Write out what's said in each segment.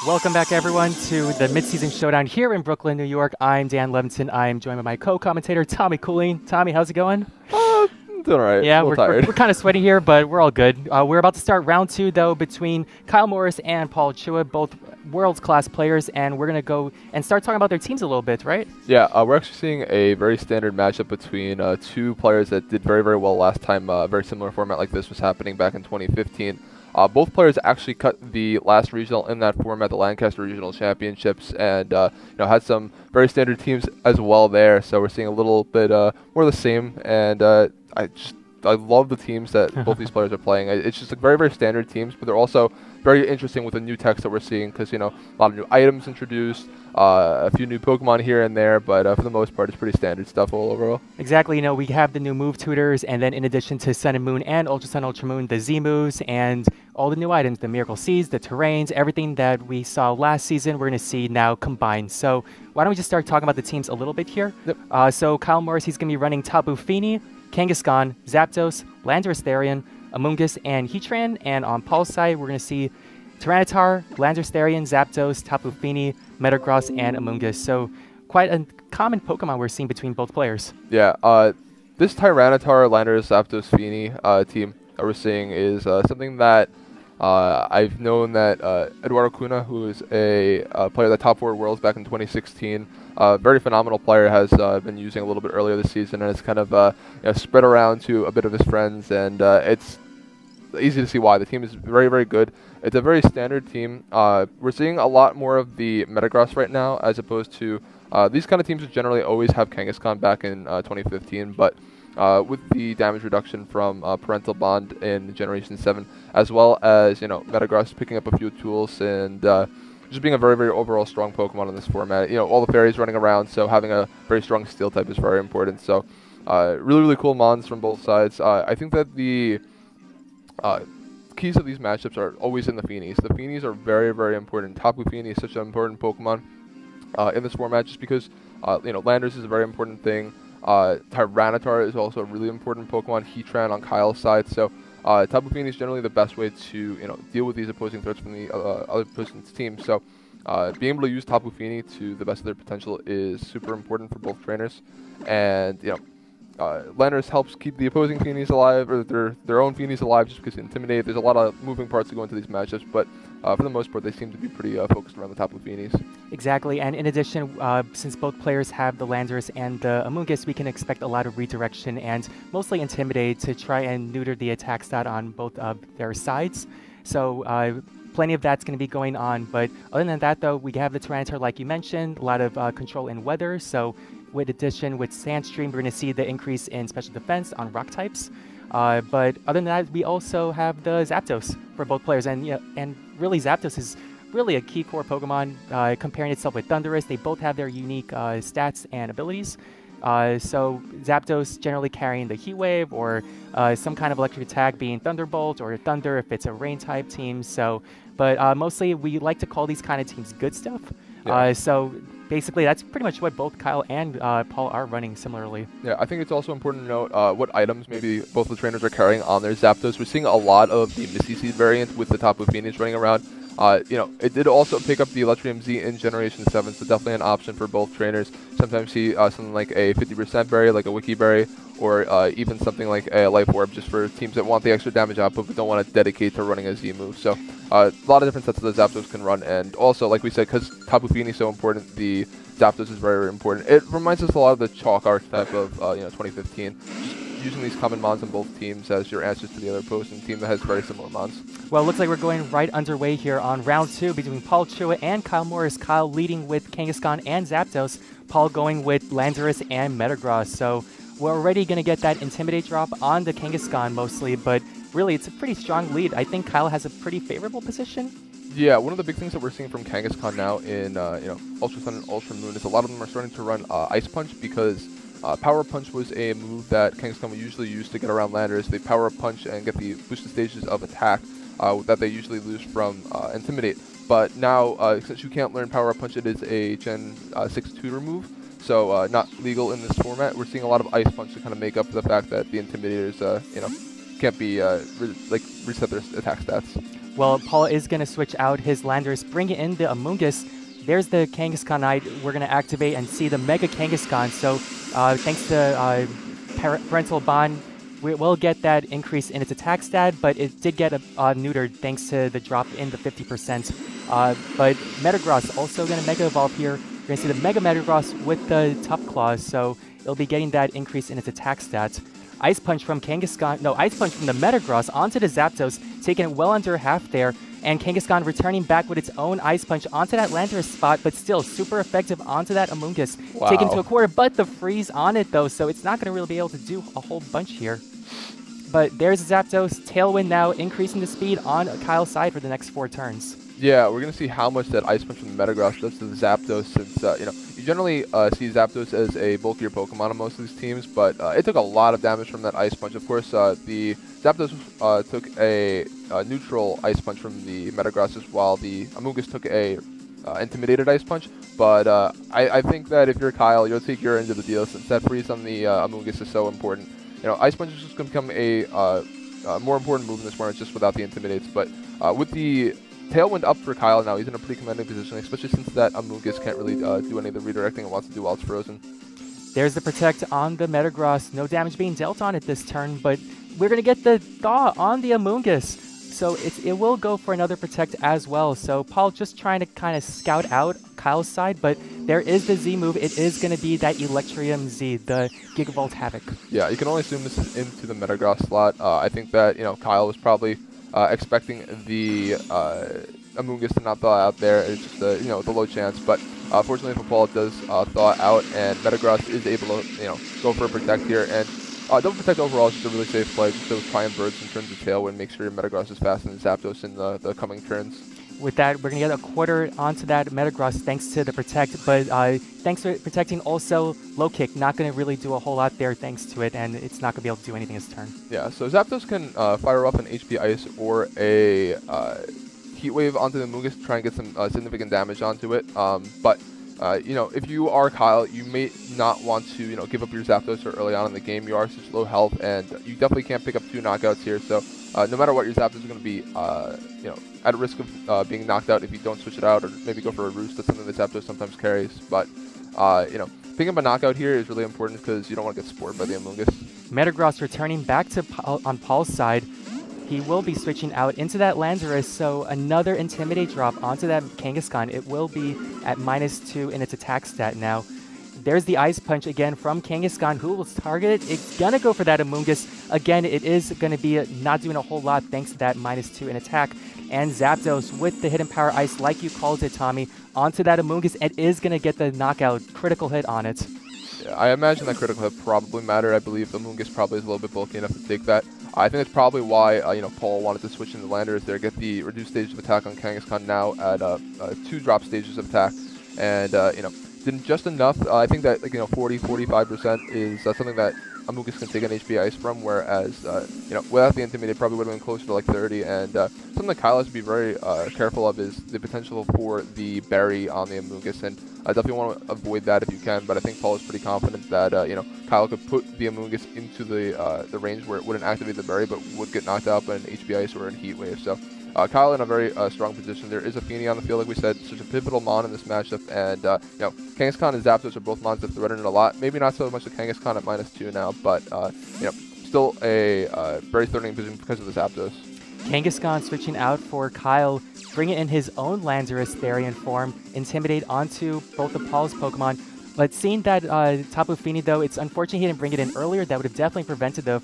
Welcome back, everyone, to the midseason showdown here in Brooklyn, New York. I'm Dan Levinson. I am joined by my co-commentator, Tommy Cooling. Tommy, how's it going? I'm doing all right. Yeah, a we're, little we're, tired. we're kind of sweaty here, but we're all good. We're about to start round two, though, between Kyle Morris and Paul Chua, both world-class players, and we're going to go and start talking about their teams a little bit, right? Yeah, we're actually seeing a very standard matchup between two players that did very, very well last time. A very similar format like this was happening back in 2015. Both players actually cut the last regional in that format, the Lancaster Regional Championships, and had some very standard teams as well there. So we're seeing a little bit more of the same, and I love the teams that both these players are playing. It's just like very, very standard teams, but they're also very interesting with the new text that we're seeing because, a lot of new items introduced, a few new Pokemon here and there, but for the most part, it's pretty standard stuff all overall. Exactly. We have the new move tutors, and then in addition to Sun and Moon and Ultra Sun, Ultra Moon, the Z moves, and all the new items, the Miracle Seeds, the terrains, everything that we saw last season, we're going to see now combined. So why don't we just start talking about the teams a little bit here? Yep. So Kyle Morris, he's going to be running Tapu Fini, Kangaskhan, Zapdos, Landorus Therian, Amoonguss, and Heatran. And on Paul's side, we're going to see Tyranitar, Landorus Therian, Zapdos, Tapu Fini, Metagross, and Amoonguss. So quite a common Pokemon we're seeing between both players. Yeah, this Tyranitar, Landorus, Zapdos, Fini team that we're seeing is something that I've known that Eduardo Cunha, who is a player that top 4 worlds back in 2016, very phenomenal player, has been using a little bit earlier this season, and it's kind of spread around to a bit of his friends, and it's easy to see why. The team is very, very good. It's a very standard team. We're seeing a lot more of the Metagross right now, as opposed to these kind of teams generally always have Kangaskhan back in 2015, but with the damage reduction from Parental Bond in Generation 7, as well as, Metagross picking up a few tools and just being a very, very overall strong Pokemon in this format. All the fairies running around, so having a very strong Steel type is very important. So really, really cool mons from both sides. I think that the keys of these matchups are always in the Finis. The Finis are very, very important. Tapu Fini is such an important Pokemon in this format just because, Landers is a very important thing. Tyranitar is also a really important Pokemon. Heatran on Kyle's side. So Tapu Fini is generally the best way to deal with these opposing threats from the other person's team. So being able to use Tapu Fini to the best of their potential is super important for both trainers. And Landers helps keep the opposing Finis alive, or their own Finis alive, just because Intimidate. There's a lot of moving parts to go into these matchups, but for the most part, they seem to be pretty focused around the Tapu Finis. Exactly, and in addition, since both players have the Landorus and the Amoonguss, we can expect a lot of redirection and mostly Intimidate to try and neuter the attack stat on both of their sides. So plenty of that's going to be going on, but other than that, though, we have the Tyranitar, like you mentioned, a lot of control in weather, so with Sandstream, we're going to see the increase in special defense on rock types. But other than that, we also have the Zapdos for both players. And really, Zapdos is really a key core Pokemon, comparing itself with Thundurus. They both have their unique stats and abilities. So Zapdos generally carrying the Heat Wave or some kind of electric attack, being Thunderbolt or Thunder if it's a rain type team. But mostly we like to call these kind of teams good stuff. Yeah. So basically, that's pretty much what both Kyle and Paul are running similarly. Yeah, I think it's also important to note what items maybe both the trainers are carrying on their Zapdos. We're seeing a lot of the Misty Seed variant with the Tapu Finis running around. It did also pick up the Electrium Z in Generation 7, so definitely an option for both trainers. Sometimes see something like a 50% berry, like a Wiki Berry, or even something like a Life Orb, just for teams that want the extra damage output but don't want to dedicate to running a Z move. So a lot of different sets of the Zapdos can run, and also, like we said, because Tapu Fini is so important, the Zapdos is very, very important. It reminds us a lot of the Chalk archetype of 2015. Using these common mons on both teams as your answers to the other opposing team that has very similar mons. Well, it looks like we're going right underway here on round 2 between Paul Chua and Kyle Morris. Kyle leading with Kangaskhan and Zapdos. Paul going with Landorus and Metagross. So we're already going to get that Intimidate drop on the Kangaskhan mostly, but really it's a pretty strong lead. I think Kyle has a pretty favorable position. Yeah, one of the big things that we're seeing from Kangaskhan now in Ultra Sun and Ultra Moon is a lot of them are starting to run Ice Punch because Power Punch was a move that Kangaskhan would usually use to get around Landers. They Power Punch and get the boosted stages of attack that they usually lose from Intimidate. But now, since you can't learn Power Punch, it is a Gen 6 tutor move, so not legal in this format. We're seeing a lot of Ice Punch to kind of make up for the fact that the Intimidators, can't be reset their attack stats. Well, Paul is going to switch out his Landorus, bring in the Amoonguss. There's the Kangaskhan Knight. We're going to activate and see the Mega Kangaskhan. So thanks to Parental Bond, we will get that increase in its attack stat, but it did get neutered thanks to the drop in the 50%. But Metagross also going to Mega Evolve here. You're going to see the Mega Metagross with the Tough Claws, so it'll be getting that increase in its attack stats. Ice Punch from Kangaskhan, no, Ice Punch from the Metagross onto the Zapdos, taking it well under half there, and Kangaskhan returning back with its own Ice Punch onto that Landorus spot, but still super effective onto that Amoonguss, taking to a quarter, but the freeze on it though, so it's not going to really be able to do a whole bunch here. But there's Zapdos, Tailwind now increasing the speed on Kyle's side for the next 4 turns. Yeah, we're going to see how much that Ice Punch from the Metagross does to the Zapdos, since, you generally see Zapdos as a bulkier Pokemon on most of these teams, but it took a lot of damage from that Ice Punch. Of course, the Zapdos took a neutral Ice Punch from the Metagross, while the Amoonguss took a intimidated Ice Punch, but I think that if you're Kyle, you'll take your end of the deal, since that freeze on the Amoonguss is so important. Ice Punch is just going to become a more important move in this one, just without the Intimidates, but with the Tailwind up for Kyle now, he's in a pretty commanding position, especially since that Amoonguss can't really do any of the redirecting and wants to do while it's frozen. There's the Protect on the Metagross. No damage being dealt on it this turn, but we're going to get the Thaw on the Amoonguss. So it will go for another Protect as well. So Paul just trying to kind of scout out Kyle's side, but there is the Z move. It is going to be that Electrium Z, the Gigavolt Havoc. Yeah, you can only assume this is into the Metagross slot. I think that, Kyle was probably expecting the Amoonguss to not thaw out there. It's just the low chance, but fortunately for Paul, it does thaw out, and Metagross is able to go for a Protect here, and Double Protect overall is just a really safe play. Just those Triumph Birds in terms of Tailwind, make sure your Metagross is faster than Zapdos in the coming turns. With that, we're going to get a quarter onto that Metagross thanks to the Protect, but thanks for protecting also Low Kick, not going to really do a whole lot there thanks to it, and it's not going to be able to do anything this turn. Yeah, so Zapdos can fire off an HP Ice or a Heat Wave onto the Amoonguss to try and get some significant damage onto it, but if you are Kyle, you may not want to, give up your Zapdos early on in the game. You are such low health, and you definitely can't pick up 2 knockouts here. So no matter what, your Zapdos is going to be, at risk of being knocked out if you don't switch it out, or maybe go for a Roost. That's something that Zapdos sometimes carries. But picking up a knockout here is really important because you don't want to get spored by the Amoonguss. Metagross returning back to on Paul's side. He will be switching out into that Landorus, so another Intimidate drop onto that Kangaskhan. It will be at -2 in its attack stat now. There's the Ice Punch again from Kangaskhan, who will target it. It's going to go for that Amoonguss. Again, it is going to be not doing a whole lot thanks to that -2 in attack. And Zapdos with the Hidden Power Ice, like you called it, Tommy, onto that Amoonguss. It is going to get the knockout critical hit on it. Yeah, I imagine that critical hit probably mattered. I believe the Amoonguss probably is a little bit bulky enough to take that. I think that's probably why Paul wanted to switch into Landorus there, get the reduced stage of attack on Kangaskhan now at 2 drop stages of attack, and did just enough. I think that 40-45% is something that Amoonguss can take an HP Ice from, whereas without the Intimidate probably would have been closer to like 30. And something that Kyle has to be very careful of is the potential for the Berry on the Amoonguss, and I definitely want to avoid that if you can. But I think Paul is pretty confident that Kyle could put the Amoonguss into the range where it wouldn't activate the Berry, but would get knocked out by an HP Ice or a Heat Wave. So Kyle in a very strong position. There is a Feeny on the field, like we said, such a pivotal mon in this matchup, and Kangaskhan and Zapdos are both mons that threaten it a lot. Maybe not so much the Kangaskhan at -2 now, but still a very threatening position because of the Zapdos. Kangaskhan switching out for Kyle, bringing in his own Landorus variant form, Intimidate onto both of Paul's Pokemon. But seeing that Tapu Fini, though, it's unfortunate he didn't bring it in earlier. That would have definitely prevented the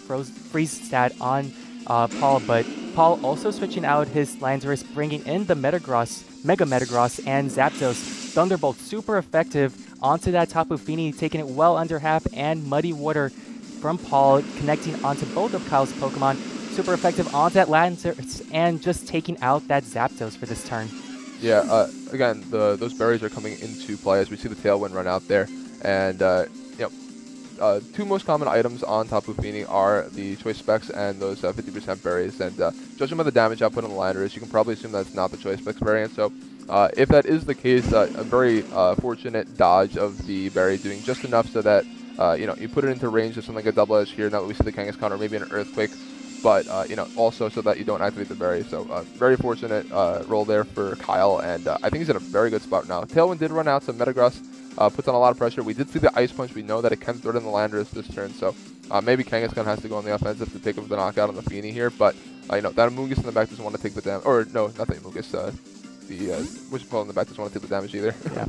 freeze stat on Paul, but Paul also switching out his Landorus, bringing in the Metagross, Mega Metagross, and Zapdos. Thunderbolt super effective onto that Tapu Fini, taking it well under half, and Muddy Water from Paul, connecting onto both of Kyle's Pokemon. Super effective onto that Landorus, and just taking out that Zapdos for this turn. Yeah, again, those berries are coming into play as we see the Tailwind run out there, and 2 most common items on Tapu Fini are the Choice Specs and those 50% berries, and judging by the damage output on the Landorus, you can probably assume that's not the Choice Specs variant. So if that is the case, a very fortunate dodge of the berry, doing just enough so that you put it into range of something like a Double Edge here, now that we see the Kangaskhan, or maybe an Earthquake. but also so that you don't activate the berry. So very fortunate roll there for Kyle, and I think he's in a very good spot now. Tailwind did run out, so Metagross puts on a lot of pressure. We did see the Ice Punch. We know that it can throw in the Landorus this turn, so maybe Kangaskhan has to go on the offensive to pick up the knockout on the Feeny here, but that Amoonguss in the back doesn't want to take the damage, or no, not the Amoonguss, Wishpole in the back doesn't want to take the damage either. Yeah.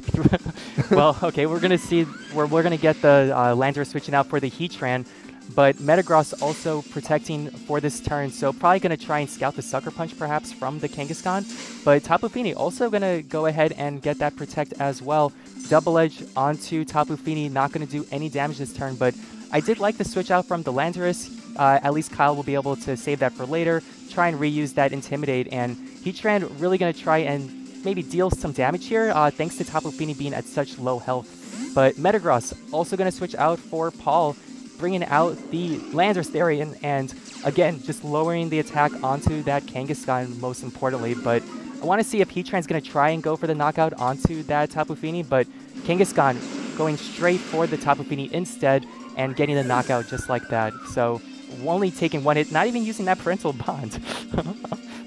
Well, okay, we're gonna see we're gonna get the Landorus switching out for the Heatran, but Metagross also protecting for this turn, so probably gonna try and scout the Sucker Punch perhaps from the Kangaskhan. But Tapu Fini also gonna go ahead and get that protect as well. Double Edge onto Tapu Fini, not gonna do any damage this turn, but I did like the switch out from the Landorus. At least Kyle will be able to save that for later, try and reuse that Intimidate, and Heatran really going to try and maybe deal some damage here, thanks to Tapu Fini being at such low health. But Metagross also going to switch out for Paul, bringing out the Landorus Therian, and again, just lowering the attack onto that Kangaskhan most importantly. But I want to see if Heatran's going to try and go for the knockout onto that Tapu Fini, but Kangaskhan going straight for the Tapu Fini instead and getting the knockout just like that. So only taking one hit, not even using that parental bond.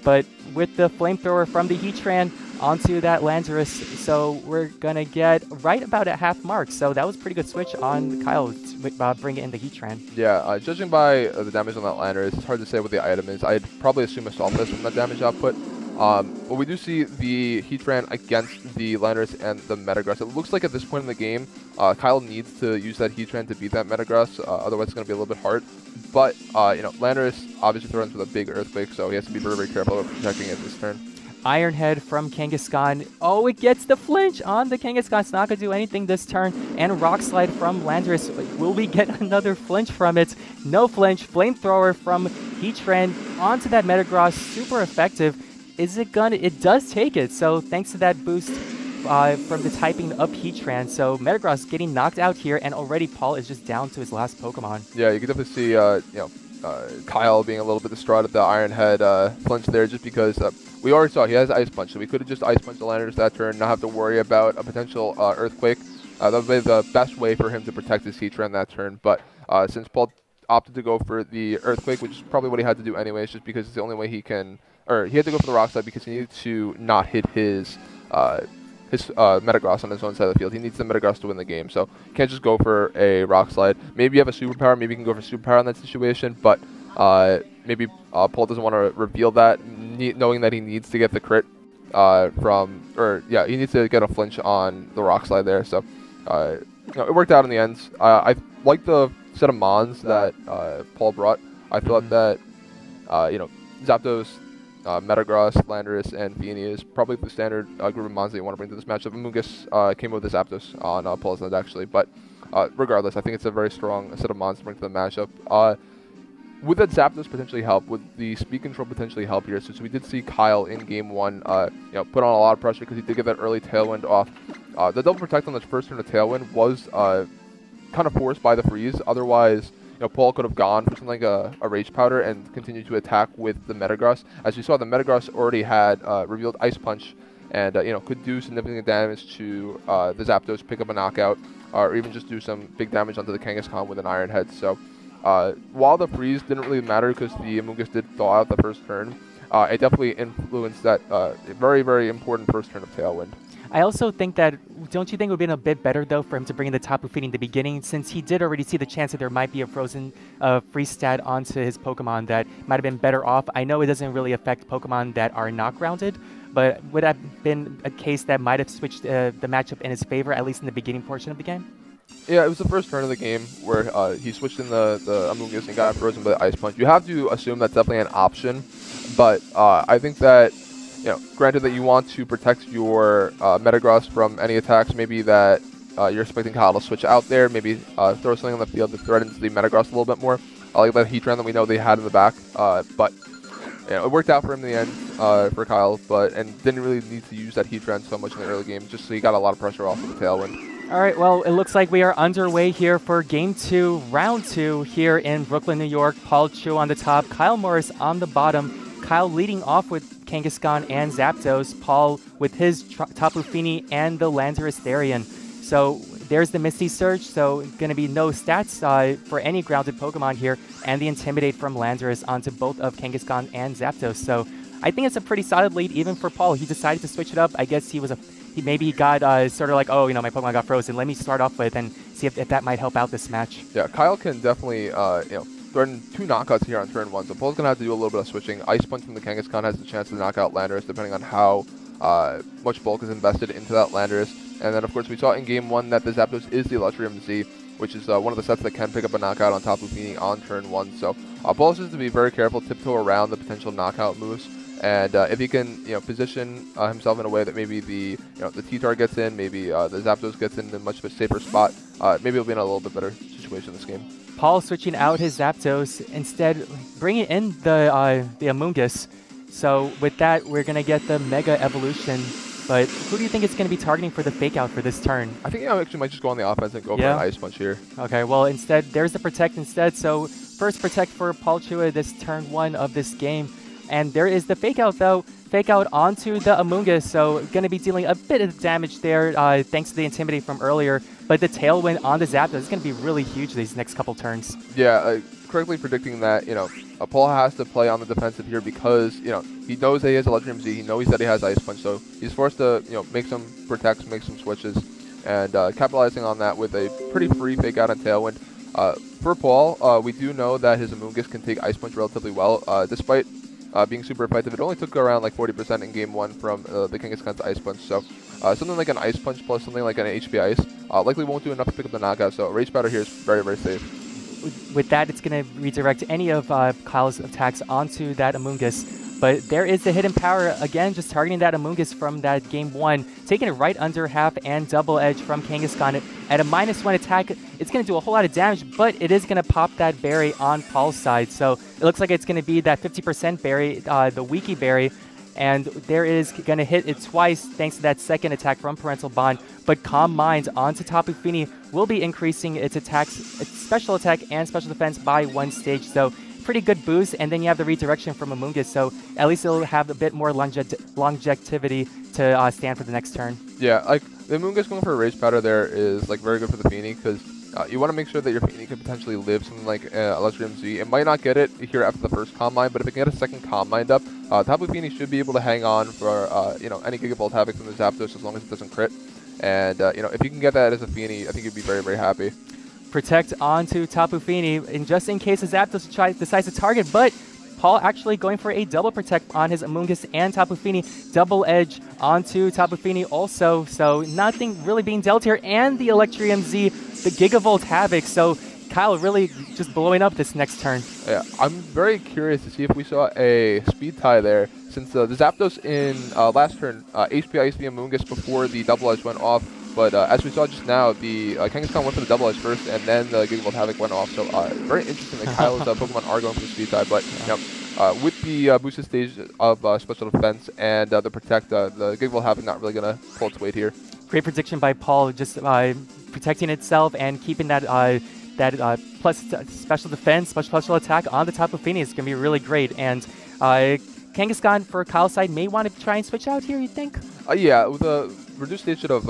But with the flamethrower from the Heatran onto that Landorus, so we're going to get right about at half mark. So that was a pretty good switch on Kyle to bring it in the Heatran. Yeah, judging by the damage on that Landorus, it's hard to say what the item is. I'd probably assume Assault Fist from that damage output. But we do see the Heatran against the Landorus and the Metagross. It looks like at this point in the game, Kyle needs to use that Heatran to beat that Metagross, otherwise it's going to be a little bit hard. But, Landorus obviously threatens with a big Earthquake, so he has to be very, very careful about protecting it this turn. Iron Head from Kangaskhan. Oh, it gets the flinch on the Kangaskhan. It's not going to do anything this turn. And Rock Slide from Landorus. Will we get another flinch from it? No flinch. Flamethrower from Heatran onto that Metagross. Super effective. Is it gonna? It does take it. So thanks to that boost from the typing up Heatran. So Metagross getting knocked out here, and already Paul is just down to his last Pokemon. Yeah, you can definitely see Kyle being a little bit distraught at the Iron Head flinch there, just because we already saw he has Ice Punch, so we could have just Ice Punched the Landorus that turn, not have to worry about a potential Earthquake. That would be the best way for him to protect his Heatran that turn. But since Paul opted to go for the Earthquake, which is probably what he had to do anyways, just because it's the only way he can, or he had to go for the Rock Slide because he needed to not hit his Metagross on his own side of the field. He needs the Metagross to win the game, so you can't just go for a Rock Slide. Maybe you have a Superpower, maybe you can go for Superpower in that situation, but maybe Paul doesn't want to reveal that, knowing that he needs to get the crit he needs to get a flinch on the Rock Slide there. So it worked out in the end. I like the set of Mons that Paul brought. I thought that Zapdos, Metagross, Landorus, and Feeny is probably the standard group of Mons that you want to bring to this matchup. Amoonguss came with the Zapdos on Paul's end actually, but regardless, I think it's a very strong set of Mons to bring to the matchup. Would that Zapdos potentially help? Would the speed control potentially help here? So we did see Kyle in game one, put on a lot of pressure because he did get that early Tailwind off. The double protect on the first turn of Tailwind was kind of forced by the freeze. Otherwise, Paul could have gone for something like a Rage Powder and continued to attack with the Metagross. As you saw, the Metagross already had revealed Ice Punch and could do significant damage to the Zapdos, pick up a knockout, or even just do some big damage onto the Kangaskhan with an Iron Head. So while the freeze didn't really matter because the Amoonguss did thaw out the first turn, it definitely influenced that very, very important first turn of Tailwind. I also think that, don't you think it would have been a bit better, though, for him to bring in the Tapu Fini in the beginning, since he did already see the chance that there might be a frozen freeze stat onto his Pokemon that might have been better off. I know it doesn't really affect Pokemon that are not grounded, but would have been a case that might have switched the matchup in his favor, at least in the beginning portion of the game? Yeah, it was the first turn of the game where he switched in the Amoonguss and got frozen by the Ice Punch. You have to assume that's definitely an option, but I think that, granted that you want to protect your Metagross from any attacks, maybe that you're expecting Kyle to switch out there, maybe throw something on the field that threatens the Metagross a little bit more. Like that Heatran that we know they had in the back, but it worked out for him in the end for Kyle, and didn't really need to use that Heatran so much in the early game, just so he got a lot of pressure off of the Tailwind. All right, well, it looks like we are underway here for Game 2, Round 2 here in Brooklyn, New York. Paul Chu on the top, Kyle Morris on the bottom. Kyle leading off with Kangaskhan and Zapdos. Paul with his Tapu Fini and the Landorus Therian. So there's the Misty Surge, so going to be no stats for any grounded Pokemon here, and the Intimidate from Landorus onto both of Kangaskhan and Zapdos. So I think it's a pretty solid lead even for Paul. He decided to switch it up. I guess maybe he got sort of like, oh, my Pokemon got frozen. Let me start off with and see if that might help out this match. Yeah, Kyle can definitely, threaten 2 knockouts here on turn 1, so Paul's going to have to do a little bit of switching. Ice Punch from the Kangaskhan has the chance to knock out Landorus depending on how much bulk is invested into that Landorus. And then, of course, we saw in Game 1 that the Zapdos is the Electrium Z, which is one of the sets that can pick up a knockout on Tapu Fini on turn 1. So Paul has to be very careful, tiptoe around the potential knockout moves. And if he can, position himself in a way that maybe the T-Tar gets in, maybe the Zapdos gets in a much safer spot, maybe he'll be in a little bit better situation in this game. Paul switching out his Zapdos, instead bringing in the Amoonguss. So with that, we're going to get the Mega Evolution. But who do you think it's going to be targeting for the Fake Out for this turn? I think I actually might just go on the offense and go for an Ice Punch here. Okay, well, instead, there's the Protect instead. So first Protect for Paul Chua this turn 1 of this game. And there is the Fake Out, though. Fake Out onto the Amoonguss, so going to be dealing a bit of damage there thanks to the Intimidate from earlier. But the Tailwind on the Zapdos is going to be really huge these next couple turns. Yeah, correctly predicting that, Paul has to play on the defensive here because, he knows that he has Electrium Z. He knows that he has Ice Punch, so he's forced to, make some protects, make some switches, and capitalizing on that with a pretty free Fake Out and Tailwind. For Paul, we do know that his Amoonguss can take Ice Punch relatively well, despite being super effective. It only took around like 40% in Game 1 from the Kangaskhan's Ice Punch, so something like an Ice Punch plus something like an HP Ice likely won't do enough to pick up the knockout, so Rage Powder here is very, very safe. With that, it's going to redirect any of Kyle's attacks onto that Amoonguss. But there is the Hidden Power, again, just targeting that Amoonguss from that Game 1, taking it right under half and Double Edge from Kangaskhan. At a -1 attack, it's going to do a whole lot of damage, but it is going to pop that berry on Paul's side. So it looks like it's going to be that 50% berry, the Wiki berry, and there is going to hit it twice thanks to that second attack from Parental Bond. But Calm Mind onto Tapu Fini will be increasing its attacks, its special attack and special defense by 1 stage. So pretty good boost, and then you have the redirection from Amoonguss, so at least it'll have a bit more longevity to stand for the next turn. Yeah, like the Amoonguss going for a Rage Powder there is like very good for the Fini because you want to make sure that your Fini can potentially live something like Electrium Z. It might not get it here after the first Calm Mind, but if it can get a second Calm Mind up, Tapu Fini should be able to hang on for any Gigavolt Havoc from the Zapdos as long as it doesn't crit. And if you can get that as a Fini, I think you'd be very, very happy. Protect onto Tapu Fini, and just in case the Zapdos decides to target, but Paul actually going for a double Protect on his Amoonguss and Tapu Fini. Double Edge onto Tapu Fini also, so nothing really being dealt here. And the Electrium Z, the Gigavolt Havoc, so Kyle really just blowing up this next turn. Yeah, I'm very curious to see if we saw a speed tie there, since the Zapdos in last turn HP Ice the Amoonguss before the Double Edge went off. But as we saw just now, the Kangaskhan went for the Double Edge first, and then the Gigavolt Havoc went off. So very interesting that Kyle's Pokemon are going for the speed tie. But with the boosted stage of special defense and the Protect, the Gigavolt Havoc not really going to pull its weight here. Great prediction by Paul, just protecting itself and keeping that plus special defense, special attack on the Tapu Fini is going to be really great. And Kangaskhan for Kyle's side may want to try and switch out here, you think? Yeah, with a reduced stage of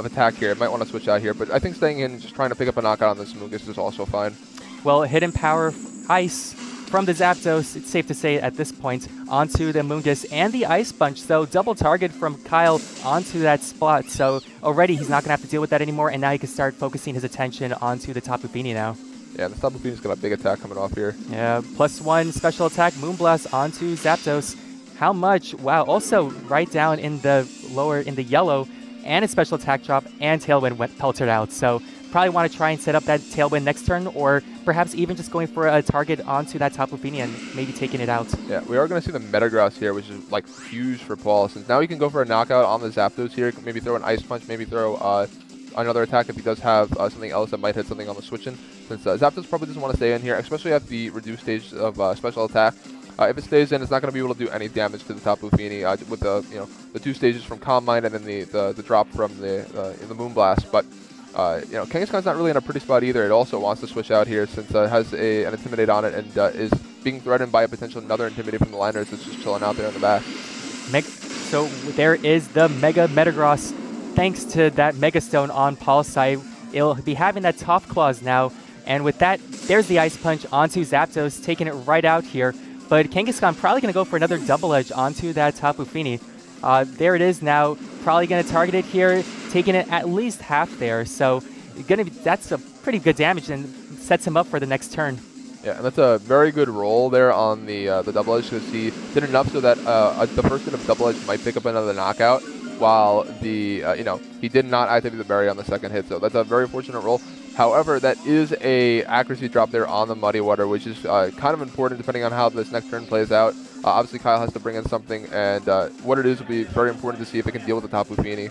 attack here, it might want to switch out here. But I think staying in and just trying to pick up a knockout on this Amoonguss is also fine. Well, Hidden Power Ice from the Zapdos, it's safe to say at this point, onto the Amoonguss and the Ice Punch. So double target from Kyle onto that spot. So already he's not going to have to deal with that anymore, and now he can start focusing his attention onto the Tapu Fini now. Yeah, the Tapu Fini's got a big attack coming off here. Yeah, +1 special attack, Moonblast onto Zapdos. How much? Wow, also right down in the yellow, and a special attack drop, and Tailwind went pelted out. So probably want to try and set up that Tailwind next turn, or perhaps even just going for a target onto that Tapu Fini and maybe taking it out. Yeah, we are going to see the Metagross here, which is like huge for Paul, since now he can go for a knockout on the Zapdos here, maybe throw an Ice Punch, maybe throw another attack if he does have something else that might hit something on the switch-in, since Zapdos probably doesn't want to stay in here, especially at the reduced stage of special attack. If it stays in, it's not going to be able to do any damage to the Tapu Fini with the 2 stages from Calm Mind and then the drop from the Moonblast. But Kangaskhan's not really in a pretty spot either. It also wants to switch out here since it has an Intimidate on it and is being threatened by a potential another Intimidate from the Liners that's just chilling out there in the back. So there is the Mega Metagross thanks to that Mega Stone on Paul's side, it'll be having that Top Claws now. And with that, there's the Ice Punch onto Zapdos, taking it right out here. But Kangaskhan probably going to go for another Double Edge onto that Tapu Fini. There it is now, probably going to target it here, taking it at least half there. So that's a pretty good damage and sets him up for the next turn. Yeah, and that's a very good roll there on the Double Edge, because he did enough so that the first hit of Double Edge might pick up another knockout, while the he did not activate the berry on the second hit. So that's a very fortunate roll. However, that is a accuracy drop there on the Muddy Water, which is kind of important depending on how this next turn plays out. Obviously, Kyle has to bring in something, and what it is will be very important to see if it can deal with the Tapu Fini.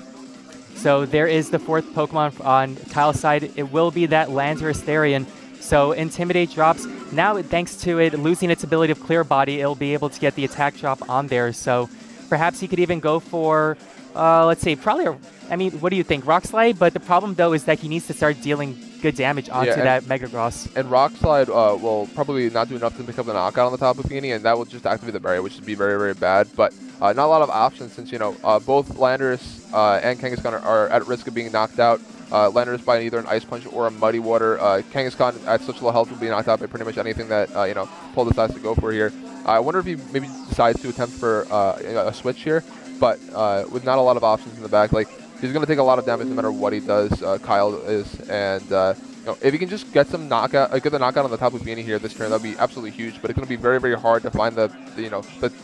So there is the fourth Pokemon on Kyle's side. It will be that Landorus Therian. So Intimidate drops. Now, thanks to it losing its ability of Clear Body, it'll be able to get the attack drop on there. So perhaps he could even go for, let's see, probably, what do you think? Rock Slide? But the problem, though, is that he needs to start dealing good damage onto that Mega Gross. And Rock Slide will probably not do enough to pick up the knockout on the Tapu Fini, and that will just activate the barrier, which would be very, very bad. But not a lot of options, since both Landorus and Kangaskhan are at risk of being knocked out. Landorus by either an Ice Punch or a Muddy Water. Kangaskhan at such low health will be knocked out by pretty much anything that Paul decides to go for here. I wonder if he maybe decides to attempt for a switch here, but with not a lot of options in the back, he's going to take a lot of damage no matter what he does. Kyle is, and if he can just get some get the knockout on the Tapu Fini here this turn, that'd be absolutely huge. But it's going to be very, very hard to find the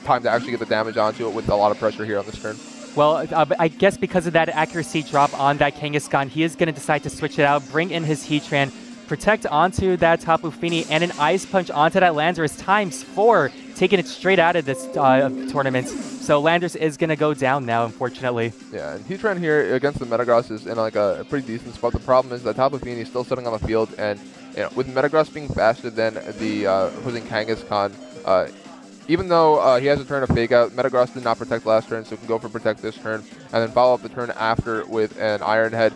time to actually get the damage onto it with a lot of pressure here on this turn. Well, I guess because of that accuracy drop on that Kangaskhan, he is going to decide to switch it out, bring in his Heatran, protect onto that Tapu Fini, and an Ice Punch onto that Landorus ×4, taking it straight out of this tournament. So Landorus is going to go down now, unfortunately. Yeah, and Heatran here against the Metagross is in a pretty decent spot. The problem is that Tapu Fini is still sitting on the field, and with Metagross being faster than the opposing Kangaskhan, even though he has a turn of Fake Out, Metagross did not protect last turn, so can go for Protect this turn, and then follow up the turn after with an Iron Head.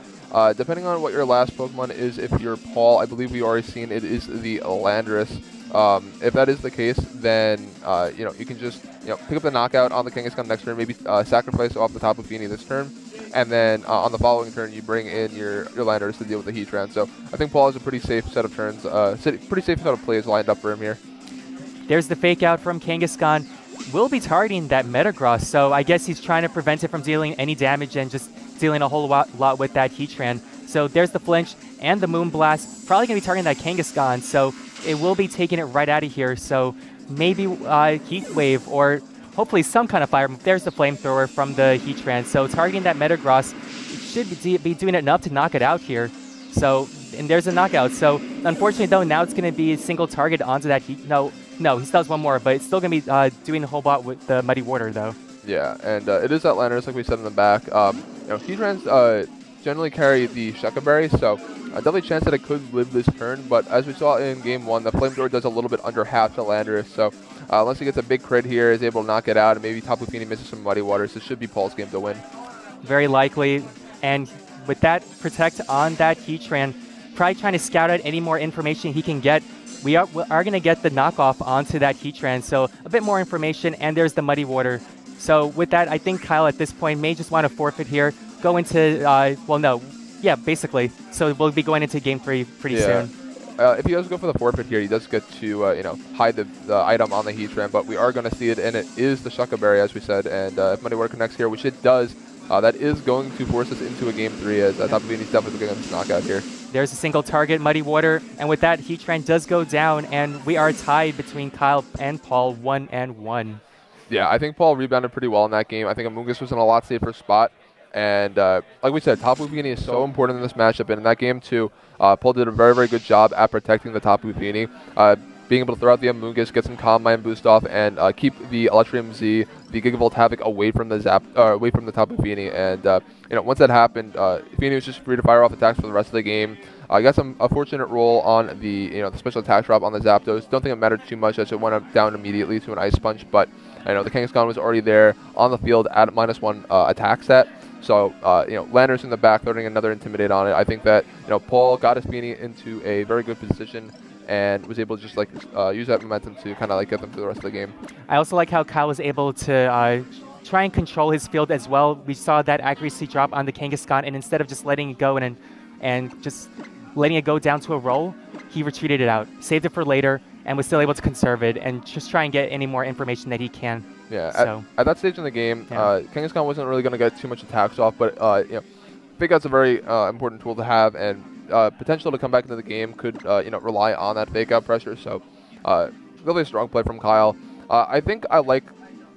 Depending on what your last Pokemon is, if you're Paul, I believe we already seen it is the Landorus. If that is the case, then you can just pick up the knockout on the Kangaskhan next turn, maybe sacrifice off the Tapu Fini this turn, and then on the following turn you bring in your Landorus to deal with the Heatran. So I think Paul has a pretty safe set of turns, pretty safe set of plays lined up for him here. There's the Fake Out from Kangaskhan. Will be targeting that Metagross, so I guess he's trying to prevent it from dealing any damage and just dealing a whole lot with that Heatran. So there's the Flinch and the Moonblast. Probably going to be targeting that Kangaskhan, so it will be taking it right out of here. So maybe Heat Wave or hopefully some kind of fire. There's the Flamethrower from the Heatran. So targeting that Metagross should be doing enough to knock it out here. So, and there's a knockout. So unfortunately, though, now it's going to be a single target onto that Heat. No, he still has one more, but it's still going to be doing a whole lot with the Muddy Water, though. Yeah, and it is that Landorus, like we said in the back. Heatrans generally carry the Shucca Berry, so definitely a chance that it could live this turn. But as we saw in Game 1, the Flamethrower does a little bit under half to Landorus. So unless he gets a big crit here, is able to knock it out, and maybe Tapu Fini misses some Muddy Waters, this should be Paul's game to win. Very likely. And with that Protect on that Heatran, probably trying to scout out any more information he can get. We are going to get the knockoff onto that Heatran, so a bit more information, and there's the Muddy Water. So with that, I think Kyle at this point may just want to forfeit here, go into, basically. So we'll be going into Game 3 pretty soon. If he does go for the forfeit here, he does get to, hide the item on the Heatran, but we are going to see it, and it is the Shucca Berry, as we said, and if Muddy Water connects here, which it does, that is going to force us into a Game 3, as Tapu Fini's definitely going to get this knockout here. There's a single target, Muddy Water, and with that, Heatran does go down, and we are tied between Kyle and Paul, 1-1. Yeah, I think Paul rebounded pretty well in that game. I think Amoonguss was in a lot safer spot, and like we said, Tapu Fini is so important in this matchup, and in that game too, Paul did a very, very good job at protecting the Tapu Fini, being able to throw out the Amoonguss, get some Calm Mind boost off, and keep the Electrium Z, the Gigavolt Havoc away from the Tapu Fini, and once that happened, Fini was just free to fire off attacks for the rest of the game. Got a fortunate roll on the special attack drop on the Zapdos. Don't think it mattered too much as it went down immediately to an Ice Punch, but the Kangaskhan was already there on the field at -1 attack set. So Landorus in the back throwing another Intimidate on it. I think that Paul got his Fini into a very good position and was able to just use that momentum to kind of get them through the rest of the game. I also like how Kyle was able to try and control his field as well. We saw that accuracy drop on the Kangaskhan, and instead of just letting it go and just letting it go down to a roll, he retreated it out, saved it for later, and was still able to conserve it and just try and get any more information that he can. Yeah, so, at that stage in the game, yeah. Kangaskhan wasn't really going to get too much attacks off, but you know, I think that's a very important tool to have, and potential to come back into the game could you know, rely on that fake out pressure. So really strong play from Kyle. I think I like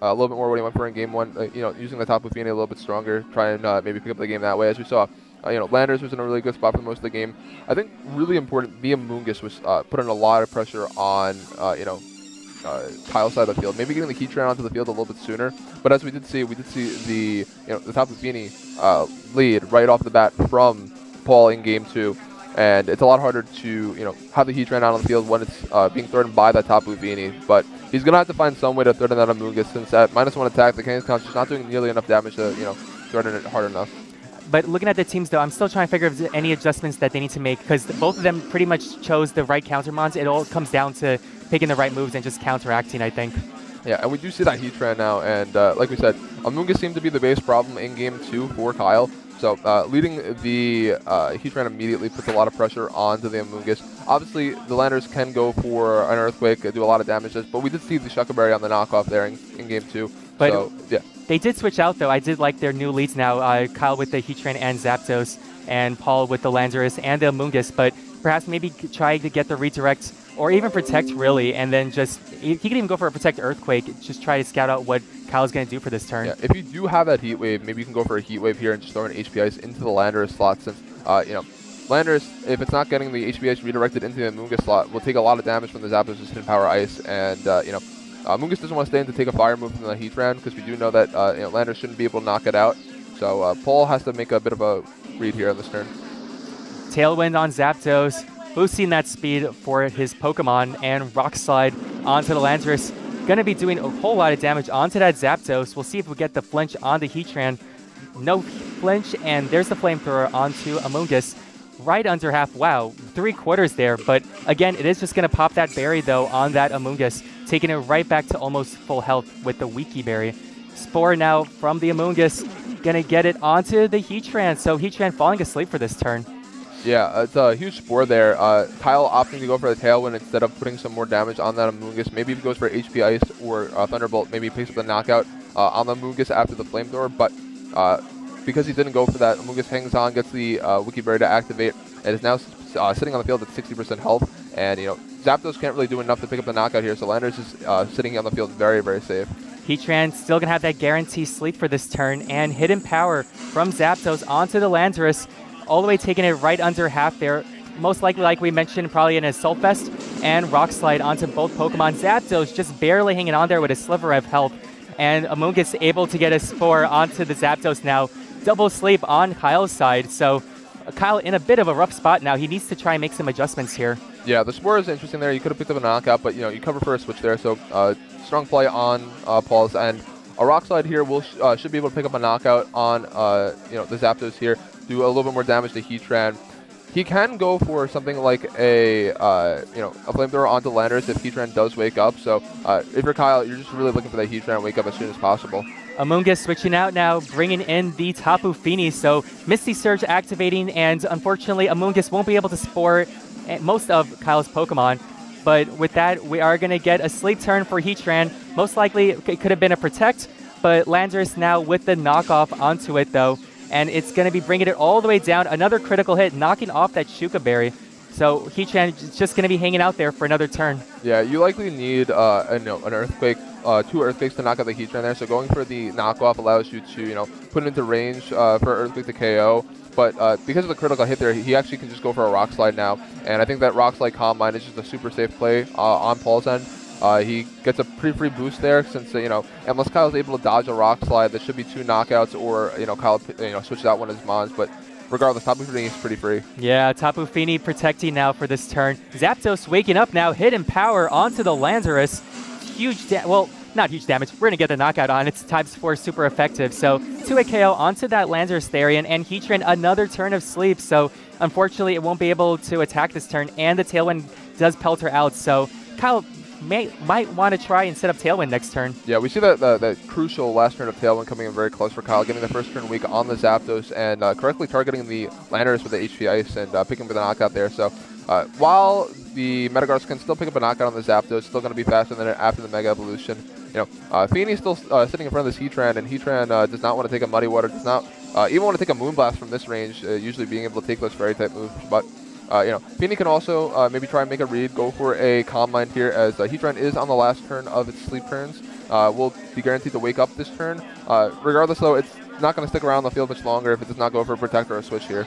a little bit more what he went for in game one. You know, using the Tapu Fini a little bit stronger, try and maybe pick up the game that way. As we saw, you know, Landers was in a really good spot for most of the game. I think really important, Via Mungus was putting a lot of pressure on you know, Kyle's side of the field, maybe getting the Heatran onto the field a little bit sooner. But as we did see the, you know, the Tapu Fini lead right off the bat from Paul in game 2. And it's a lot harder to, you know, have the Heatran out on the field when it's being threatened by that Tapu Fini. But he's going to have to find some way to threaten that Amoonguss, since at -1 attack, the Kangaskhan's just not doing nearly enough damage to, you know, threaten it hard enough. But looking at the teams, though, I'm still trying to figure out if there's any adjustments that they need to make, because both of them pretty much chose the right counter mons. It all comes down to picking the right moves and just counteracting, I think. Yeah, and we do see that Heatran now, and like we said, Amoonguss seemed to be the base problem in game 2 for Kyle. So leading the Heatran immediately puts a lot of pressure onto the Amoonguss. Obviously, the Landers can go for an Earthquake, do a lot of damage, but we did see the Shuckleberry Berry on the knockoff there in game 2. But so, yeah. They did switch out, though. I did like their new leads now. Kyle with the Heatran and Zapdos, and Paul with the Landorus and the Amoonguss. But perhaps maybe try to get the redirect or even protect, really, and then just he could even go for a protect Earthquake. Just try to scout out what Kyle's going to do for this turn. Yeah, if you do have that Heat Wave, maybe you can go for a Heat Wave here and just throw an HP Ice into the Landorus slot, since you know, Landorus, if it's not getting the HP Ice redirected into the Amoonguss slot, will take a lot of damage from the Zapdos' Hidden Power Ice, and you know, Amoonguss doesn't want to stay in to take a fire move from the Heatran, because we do know that you know, Landorus shouldn't be able to knock it out. So Paul has to make a bit of a read here on this turn. Tailwind on Zapdos, boosting that speed for his Pokemon, and Rock Slide onto the Landorus. Going to be doing a whole lot of damage onto that Zapdos. We'll see if we get the flinch on the Heatran. No flinch, and there's the Flamethrower onto Amoonguss. Right under half. Wow, 3/4 there. But again, it is just going to pop that berry, though, on that Amoonguss, taking it right back to almost full health with the Wiki Berry. Spore now from the Amoonguss, going to get it onto the Heatran. So Heatran falling asleep for this turn. Yeah, it's a huge Spore there. Kyle opting to go for the Tailwind instead of putting some more damage on that Amoonguss. Maybe if he goes for HP Ice or Thunderbolt, maybe he picks up the knockout on the Amoonguss after the Flamethrower. But because he didn't go for that, Amoonguss hangs on, gets the Wiki Berry to activate, and is now sitting on the field at 60% health. And, you know, Zapdos can't really do enough to pick up the knockout here, so Landers is sitting on the field very, very safe. Heatran still going to have that guarantee sleep for this turn, and Hidden Power from Zapdos onto the Landorus, all the way taking it right under half there. Most likely, like we mentioned, probably an Assault Vest and Rock Slide onto both Pokemon. Zapdos just barely hanging on there with a sliver of health, and Amoonguss able to get a Spore onto the Zapdos now. Double sleep on Kyle's side, so Kyle in a bit of a rough spot now. He needs to try and make some adjustments here. Yeah, the Spore is interesting there. You could have picked up a knockout, but, you know, you cover for a switch there, so strong play on Paul's end. A Rock Slide here will should be able to pick up a knockout on you know, the Zapdos here, do a little bit more damage to Heatran. He can go for something like a you know, a Flamethrower onto Landorus if Heatran does wake up. So if you're Kyle, you're just really looking for that Heatran to wake up as soon as possible. Amoonguss switching out now, bringing in the Tapu Fini. So Misty Surge activating, and unfortunately Amoonguss won't be able to Spore most of Kyle's Pokemon. But with that, we are going to get a sleep turn for Heatran. Most likely it could have been a Protect, but Landorus now with the knockoff onto it, though. And it's going to be bringing it all the way down. Another critical hit, knocking off that Shuka Berry. So Heatran is just going to be hanging out there for another turn. Yeah, you likely need an Earthquake, 2 Earthquakes to knock out the Heatran there. So going for the knockoff allows you to, you know, put it into range for Earthquake to KO. But because of the critical hit there, he actually can just go for a Rock Slide now. And I think that Rock Slide Combine is just a super safe play on Paul's end. He gets a pretty free boost there, since, you know, unless Kyle's able to dodge a Rock Slide, there should be 2 knockouts, or, you know, Kyle, you know, switches out one of his mons. But regardless, Tapu Fini is pretty free. Yeah, Tapu Fini protecting now for this turn. Zapdos waking up now, Hidden Power onto the Landorus. Huge, well, not huge damage. We're going to get the knockout on. It's types 4 super effective. So 2-hit KO onto that Landorus Therian, and Heatran another turn of sleep. So unfortunately, it won't be able to attack this turn, and the Tailwind does pelt her out. So Kyle might want to try and set up Tailwind next turn. Yeah, we see that crucial last turn of Tailwind coming in very close for Kyle, getting the first turn weak on the Zapdos and correctly targeting the Landorus with the HP Ice and picking up the knockout there. So while the Metagross can still pick up a knockout on the Zapdos, still going to be faster than it after the Mega Evolution. Feeney's still sitting in front of this Heatran, and Heatran does not want to take a Muddy Water, does not even want to take a Moonblast from this range, usually being able to take those Fairy-type moves. But Feeney can also maybe try and make a read, go for a Calm Mind here, as Heatran is on the last turn of its sleep turns. Will be guaranteed to wake up this turn. Regardless, though, it's not going to stick around the field much longer if it does not go for a Protect or a Switch here.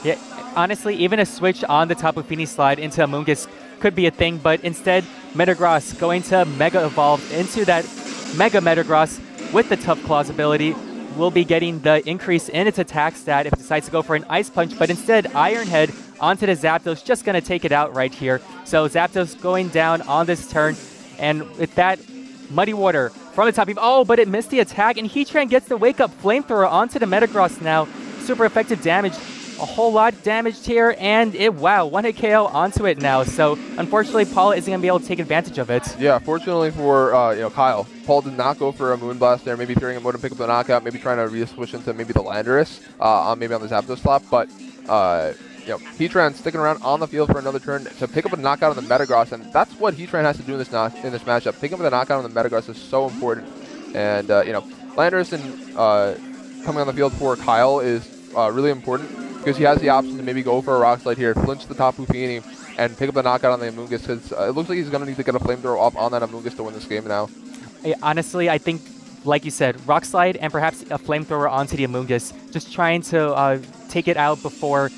Yeah, honestly, even a switch on the Tapu Fini slide into Amoonguss could be a thing, but instead, Metagross going to Mega Evolve into that Mega Metagross with the Tough Claws ability will be getting the increase in its attack stat if it decides to go for an Ice Punch, but instead, Iron Head onto the Zapdos, just going to take it out right here. So Zapdos going down on this turn, and with that, Muddy Water from the top. Oh, but it missed the attack, and Heatran gets the Wake Up Flamethrower onto the Metagross now. Super effective damage. A whole lot damaged here, and wow, 1-hit KO onto it now. So unfortunately, Paul isn't going to be able to take advantage of it. Yeah, fortunately for Kyle, Paul did not go for a Moonblast there, maybe fearing a mode to pick up the knockout, maybe trying to re-switch into maybe the Landorus, maybe on the Zapdos slot, but Heatran sticking around on the field for another turn to pick up a knockout on the Metagross, and that's what Heatran has to do in this matchup. Picking up the knockout on the Metagross is so important, and Landorus and coming on the field for Kyle is really important, because he has the option to maybe go for a Rock Slide here, flinch the Tapu Fini, and pick up the knockout on the Amoonguss, because it looks like he's going to need to get a Flamethrower off on that Amoonguss to win this game now. Honestly, I think, like you said, Rock Slide and perhaps a Flamethrower onto the Amoonguss, just trying to take it out before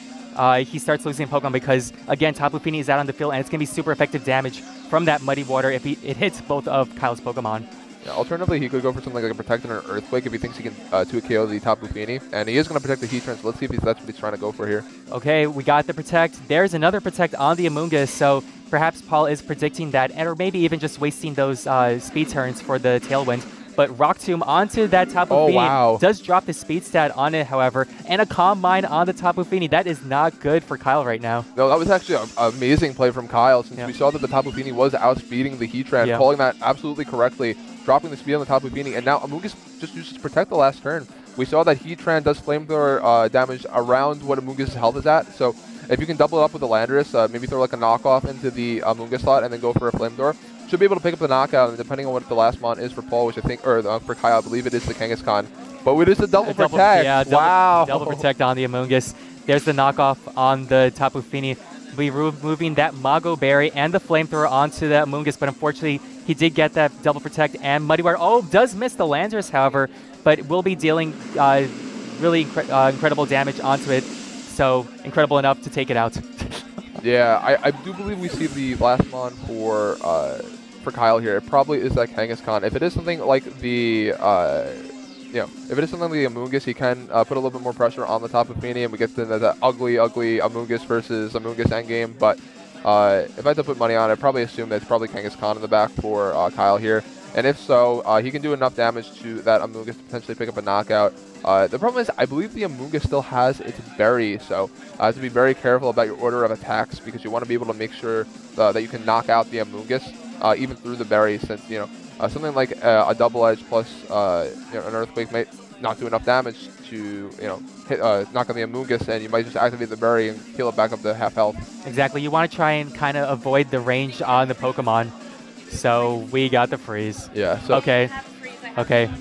he starts losing Pokemon, because, again, Tapu Fini is out on the field, and it's going to be super effective damage from that Muddy Water if it hits both of Kyle's Pokemon. Yeah, alternatively, he could go for something like a Protect and an Earthquake if he thinks he can 2-KO the Tapu Fini. And he is going to protect the Heatran, so let's see if that's what he's trying to go for here. Okay, we got the Protect. There's another Protect on the Amoonguss, so perhaps Paul is predicting that, or maybe even just wasting those speed turns for the Tailwind. But Rock Tomb onto that Tapu Fini. Wow. Does drop the speed stat on it, however, and a Calm Mind on the Tapu Fini. That is not good for Kyle right now. No, that was actually an amazing play from Kyle, since we saw that the Tapu Fini was outspeeding the Heatran, calling that absolutely correctly, dropping the speed on the Tapu Fini, and now Amoonguss just uses to protect the last turn. We saw that Heatran does Flamethrower damage around what Amoonguss' health is at, so if you can double it up with the Landorus, maybe throw like a knockoff into the Amoonguss slot and then go for a Flamethrower, should be able to pick up the knockout, and depending on what the last mon is for Paul, which I think, or for Kyle, I believe it is the Kangaskhan, but it is a double protect. Yeah, wow. Double protect on the Amoonguss. There's the knockoff on the Tapu Fini. Be removing that Mago Berry and the Flamethrower onto that Amoonguss, but unfortunately, he did get that double protect and Muddy Water. Oh, does miss the Landorus, however, but will be dealing really incredible damage onto it. So incredible enough to take it out. Yeah, I do believe we see the last mon for Kyle here. It probably is that Kangaskhan. If it is something like the if it is something like the Amoonguss, he can put a little bit more pressure on the Tapu Fini, and we get to that ugly Amoonguss versus Amoonguss endgame. But if I had to put money on it, I'd probably assume that it's probably Kangaskhan in the back for Kyle here. And if so, he can do enough damage to that Amoonguss to potentially pick up a knockout. The problem is, I believe the Amoonguss still has its berry, so I have to be very careful about your order of attacks, because you want to be able to make sure that you can knock out the Amoonguss even through the berry, since something like a double edge plus an Earthquake might not do enough damage to knock on the Amoonguss, and you might just activate the berry and heal it back up to half health. Exactly. You want to try and kind of avoid the range on the Pokemon. So we got the freeze. Yeah. So okay. Okay.